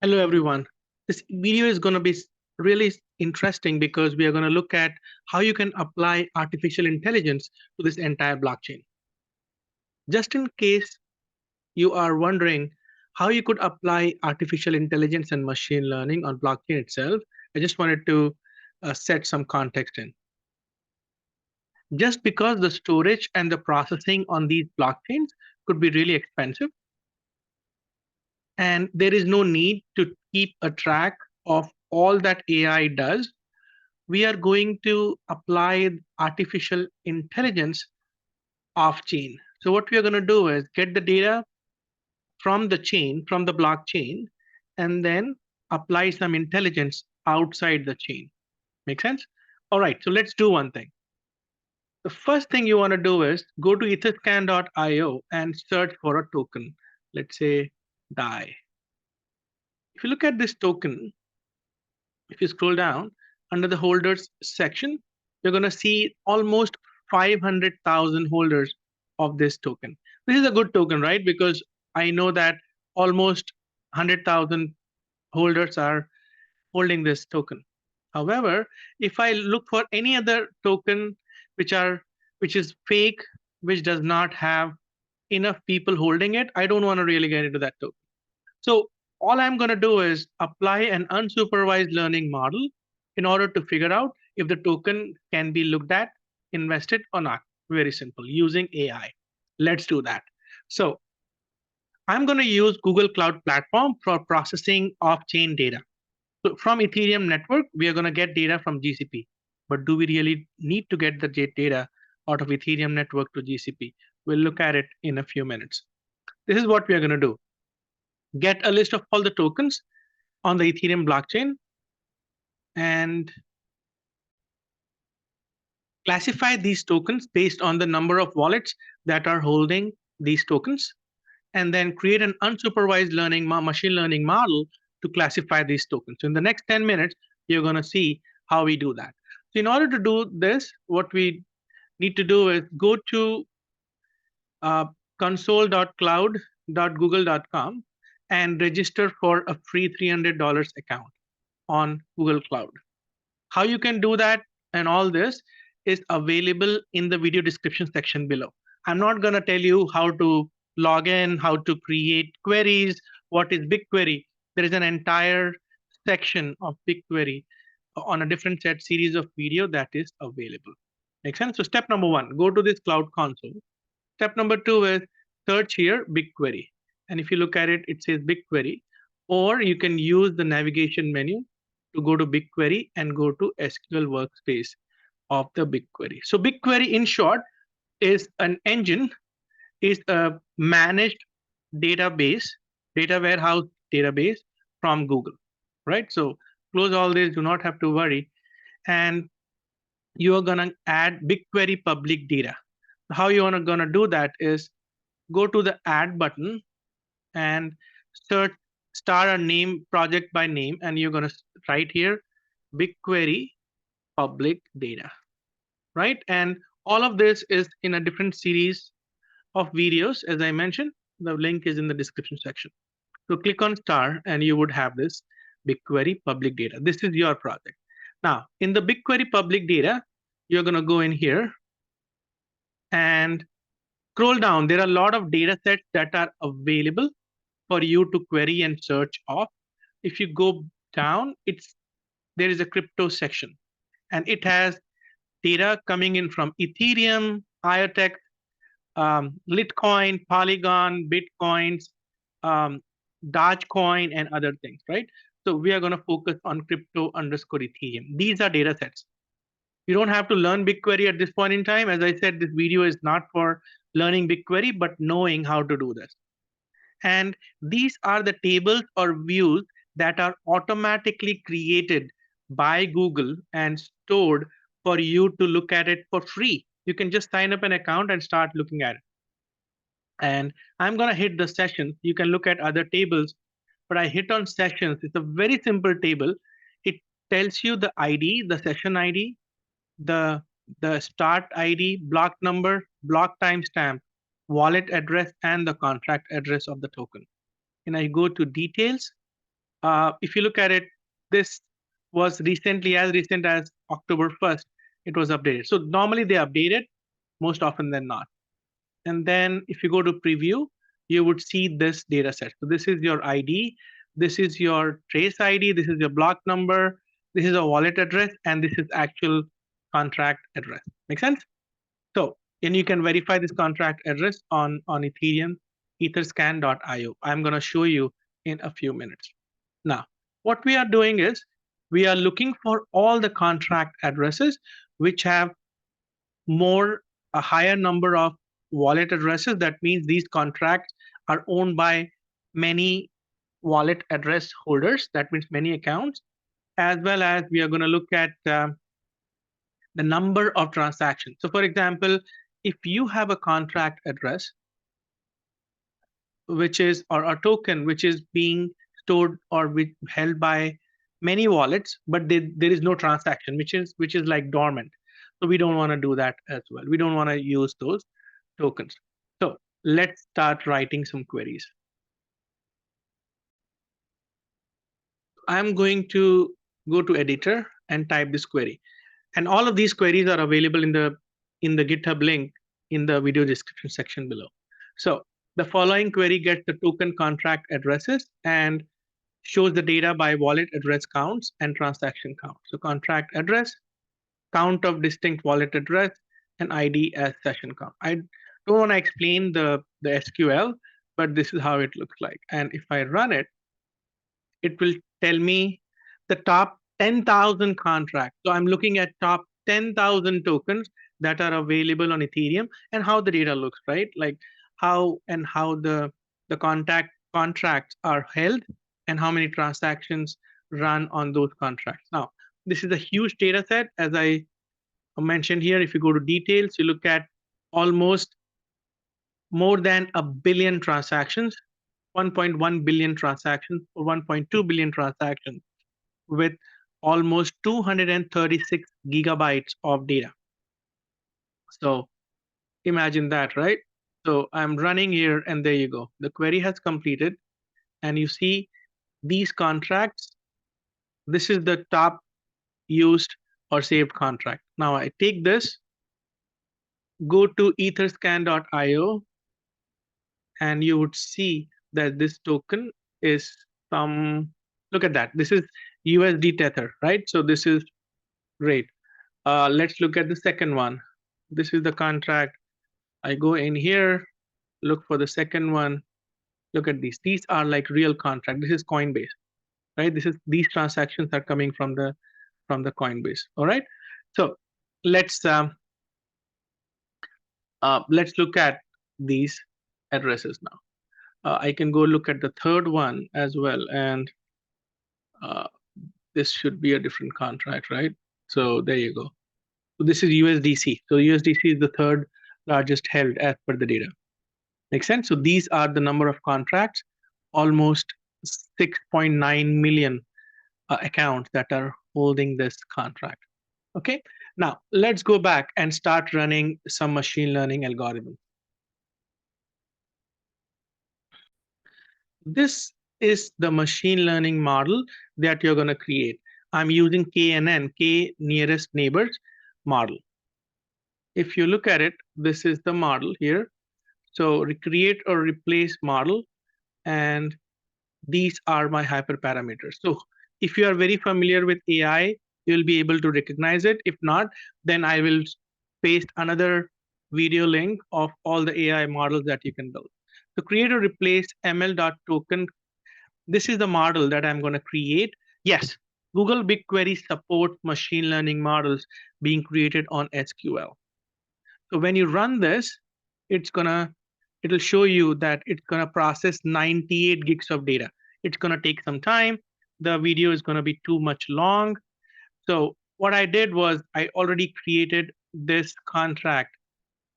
Hello, everyone. This video is going to be really interesting because we are going to look at how you can apply artificial intelligence to this entire blockchain. Just in case you are wondering how you could apply artificial intelligence and machine learning on blockchain itself, I just wanted to set some context in. Just because the storage and the processing on these blockchains could be really expensive, and there is no need to keep a track of all that AI does, we are going to apply artificial intelligence off chain. So what we are going to do is get the data from the chain, from the blockchain, and then apply some intelligence outside the chain. Make sense? All right, so let's do one thing. The first thing you want to do is go to etherscan.io and search for a token. Let's say DAI. If you look at this token, if you scroll down under the holders section, you're going to see almost 500,000 holders of this token. This is a good token, right? Because I know that almost 100,000 holders are holding this token. However, if I look for any other token which is fake, which does not have enough people holding it, I don't want to really get into that token. So all I'm going to do is apply an unsupervised learning model in order to figure out if the token can be looked at, invested or not. Very simple, using AI. Let's do that. So I'm going to use Google Cloud Platform for processing off-chain data. So from Ethereum network, we are going to get data from GCP. But do we really need to get the data out of Ethereum network to GCP? We'll look at it in a few minutes. This is what we are going to do. Get a list of all the tokens on the Ethereum blockchain and classify these tokens based on the number of wallets that are holding these tokens, and then create an unsupervised learning machine learning model to classify these tokens. So in the next 10 minutes, you're going to see how we do that. So in order to do this, what we need to do is go to console.cloud.google.com and register for a free $300 account on Google Cloud. How you can do that and all this is available in the video description section below. I'm not going to tell you how to log in, how to create queries, what is BigQuery. There is an entire section of BigQuery on a different set series of video that is available. Make sense? So step number one, go to this cloud console. Step number two is search here BigQuery. And if you look at it, it says BigQuery, or you can use the navigation menu to go to BigQuery and go to SQL workspace of the BigQuery. So BigQuery, in short, is an engine, is a managed database, data warehouse database from Google, right? So close all this, do not have to worry. And you are gonna add BigQuery public data. How you are gonna do that is go to the add button and search star a name project by name, and you're gonna write here BigQuery public data, right? And all of this is in a different series of videos. As I mentioned, the link is in the description section. So click on star and you would have this BigQuery public data. This is your project. Now, in the BigQuery public data, you're gonna go in here and scroll down. There are a lot of data sets that are available for you to query and search off. If you go down, there is a crypto section, and it has data coming in from Ethereum, IoTech, Litecoin, Polygon, Bitcoins, Dogecoin, and other things, right? So we are going to focus on crypto underscore Ethereum. These are data sets. You don't have to learn BigQuery at this point in time. As I said, this video is not for learning BigQuery, but knowing how to do this. And these are the tables or views that are automatically created by Google and stored for you to look at it for free. You can just sign up an account and start looking at it. And I'm going to hit the sessions. You can look at other tables, but I hit on sessions. It's a very simple table. It tells you the ID, the session ID, the start ID, block number, block timestamp, wallet address, and the contract address of the token. And I go to details, If you look at it, this was recently, as recent as October 1st, it was updated. So normally they update it most often than not. And then if you go to preview, you would see this data set. So this is your ID, this is your trace ID, this is your block number, this is a wallet address, and this is actual contract address. Make sense? So, and you can verify this contract address on Ethereum, etherscan.io. I'm going to show you in a few minutes. Now, what we are doing is we are looking for all the contract addresses which have a higher number of wallet addresses. That means these contracts are owned by many wallet address holders. That means many accounts, as well as we are going to look at the number of transactions. So for example, if you have a contract address, which is, or a token, which is being stored or held by many wallets, but there is no transaction, which is like dormant. So we don't want to do that as well. We don't want to use those tokens. So let's start writing some queries. I'm going to go to editor and type this query. And all of these queries are available in the GitHub link in the video description section below. So the following query gets the token contract addresses and shows the data by wallet address counts and transaction count. So contract address, count of distinct wallet address, and ID as session count. I don't want to explain the SQL, but this is how it looks like. And if I run it, it will tell me the top 10,000 contracts. So I'm looking at top 10,000 tokens that are available on Ethereum and how the data looks, right? Like how the contracts are held and how many transactions run on those contracts. Now, this is a huge data set. As I mentioned here, if you go to details, you look at almost more than a billion transactions, 1.1 billion transactions or 1.2 billion transactions with almost 236 gigabytes of data. So imagine that, right? So I'm running here and there you go. The query has completed and you see these contracts. This is the top used or saved contract. Now I take this, go to etherscan.io, and you would see that this token is look at that. This is USD Tether, right? So this is great. Let's look at the second one. This is the contract. I go in here, look for the second one. Look at these. These are like real contract. This is Coinbase, right? These transactions are coming from the Coinbase. All right. So let's look at these addresses now. I can go look at the third one as well, and this should be a different contract, right? So there you go. So this is USDC. So USDC is the third largest held as per the data. Make sense? So these are the number of contracts, almost 6.9 million accounts that are holding this contract. Okay, now let's go back and start running some machine learning algorithm. This is the machine learning model that you're going to create. I'm using KNN, K nearest neighbors model. If you look at it, this is the model here. So recreate or replace model, and these are my hyperparameters. So if you are very familiar with AI, you'll be able to recognize it. If not, then I will paste another video link of all the AI models that you can build. So create or replace ml.token. This is the model that I'm going to create. Yes, Google BigQuery supports machine learning models being created on SQL. So when you run this, it'll show you that it's gonna process 98 gigs of data. It's gonna take some time. The video is gonna be too much long. So what I did was I already created this contract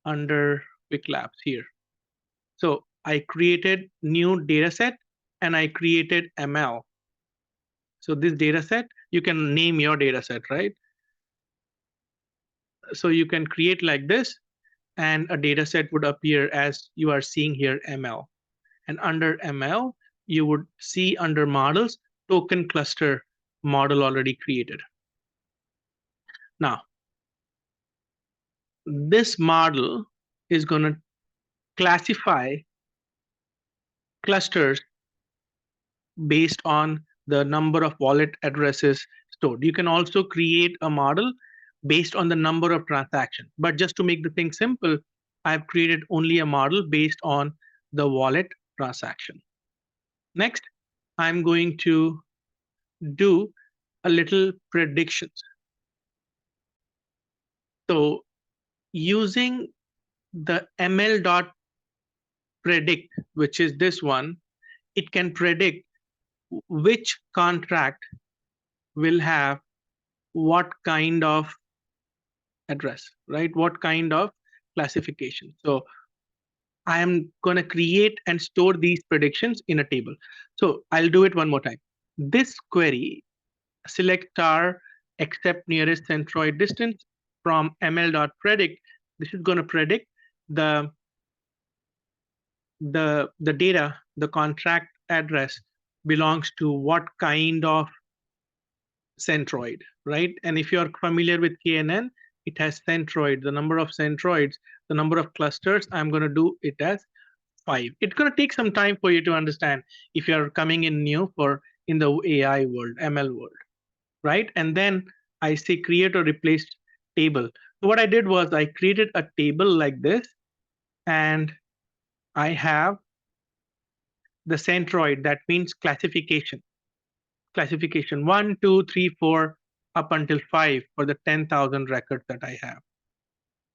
under QuickLabs here. So I created new data set and I created ML. So this data set, you can name your data set, right? So you can create like this, and a data set would appear as you are seeing here, ML. And under ML, you would see under models, token cluster model already created. Now, this model is going to classify clusters based on the number of wallet addresses stored. You can also create a model based on the number of transactions. But just to make the thing simple, I've created only a model based on the wallet transaction. Next, I'm going to do a little predictions. So using the ml.predict, which is this one, it can predict which contract will have what kind of address, right? What kind of classification. So I am going to create and store these predictions in a table. So I'll do it one more time. This query, select star except nearest centroid distance from ml.predict. This is going to predict the data, the contract address belongs to what kind of centroid, right? And if you're familiar with KNN, it has centroid, the number of centroids, the number of clusters. I'm going to do it as 5. It's going to take some time for you to understand if you're coming in new for in the AI world, ML world, right? And then I say create or replace table. So what I did was I created a table like this, and I have the centroid, that means classification. Classification 1, 2, 3, 4, up until 5 for the 10,000 records that I have.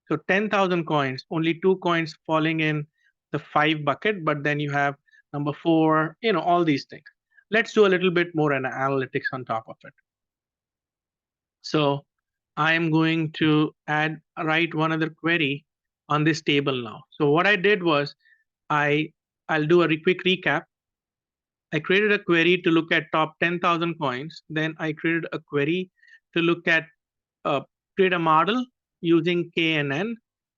So 10,000 coins, only 2 coins falling in the 5 bucket, but then you have number 4, all these things. Let's do a little bit more analytics on top of it. So I'm going to write one other query on this table now. So what I did was I'll do a quick recap. I created a query to look at top 10,000 coins. Then I created a query to look at create a model using KNN.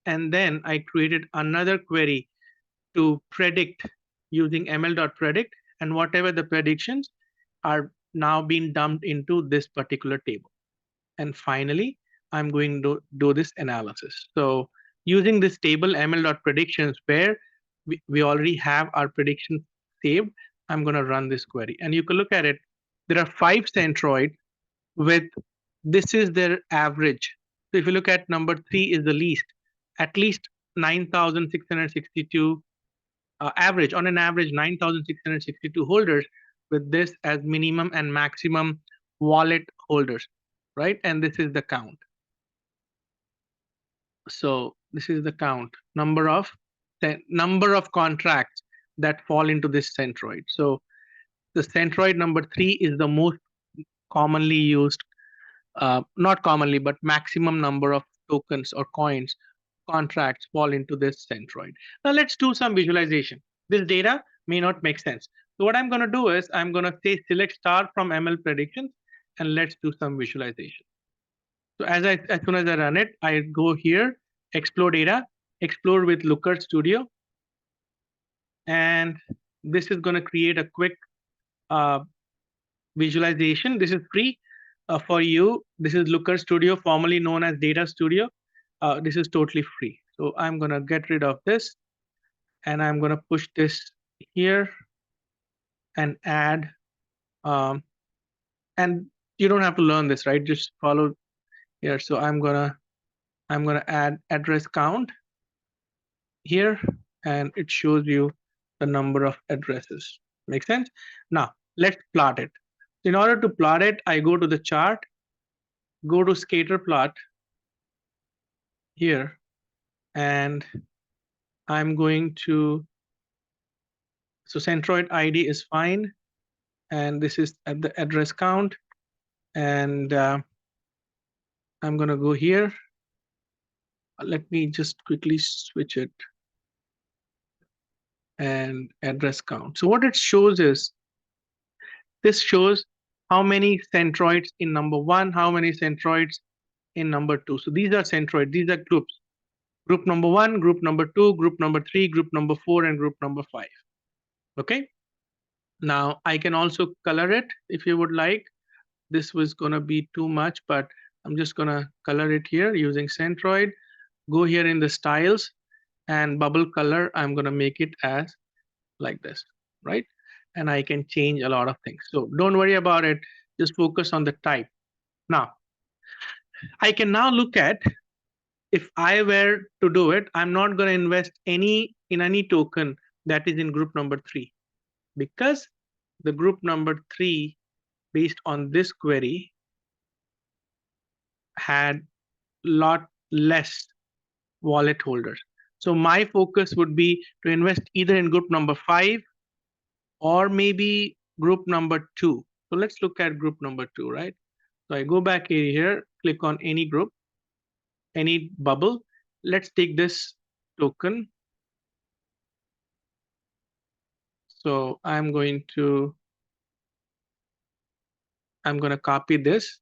And then I created another query to predict using ml.predict, and whatever the predictions are now being dumped into this particular table. And finally, I'm going to do this analysis. So using this table ml.predictions, where we already have our predictions saved, I'm going to run this query. And you can look at it. There are 5 centroids with, this is their average. So if you look at number 3 is the least, at least 9,662 average, on an average 9,662 holders with this as minimum and maximum wallet holders, right? And this is the count. So this is the count, number of contracts that fall into this centroid. So the centroid number 3 is the most commonly used, not commonly, but maximum number of tokens or coins contracts fall into this centroid. Now let's do some visualization. This data may not make sense. So what I'm going to do is I'm going to say select star from ML predictions, and let's do some visualization. So as soon as I run it, I go here, explore data, explore with Looker Studio, and this is going to create a quick visualization. This is free for you. This is Looker Studio, formerly known as Data Studio. This is totally free. So I'm going to get rid of this, and I'm going to push this here and add. And you don't have to learn this, right? Just follow here. So I'm gonna add address count here, and it shows you the number of addresses. Make sense? Now let's plot it. In order to plot it, I go to the chart, go to scatter plot here, and I'm going to, so centroid ID is fine, and this is at the address count, and I'm gonna go here. Let me just quickly switch it, and address count. So what it shows is, this shows how many centroids in number 1, how many centroids in number 2. So these are centroids, these are groups. Group number 1, group number 2, group number 3, group number 4, and group number 5. Okay? Now I can also color it if you would like. This was gonna be too much, but I'm just gonna color it here using Centroid. Go here in the styles and bubble color. I'm gonna make it as like this, right? And I can change a lot of things. So don't worry about it. Just focus on the type. Now, I can now look at, if I were to do it, I'm not going to invest in any token that is in group number 3, because the group number 3, based on this query, had lot less wallet holders. So my focus would be to invest either in group number 5 or maybe group number 2. So let's look at group number 2, right? So I go back here, click on any group, any bubble. Let's take this token. So I'm going to copy this.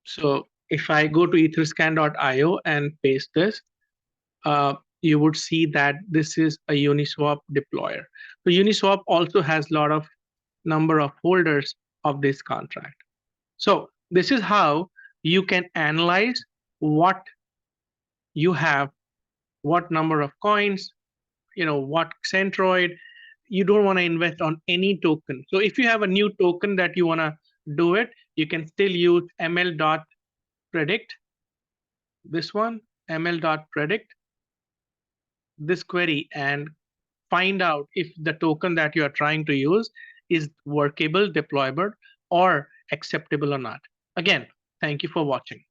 So if I go to etherscan.io and paste this, you would see that this is a Uniswap deployer. So Uniswap also has a lot of number of holders of this contract. So this is how you can analyze what you have, what number of coins, what Centroid. You don't want to invest on any token. So if you have a new token that you want to do it, you can still use ml.predict, this one, ml.predict, this query, and find out if the token that you are trying to use is workable, deployable, or acceptable or not. Again, thank you for watching.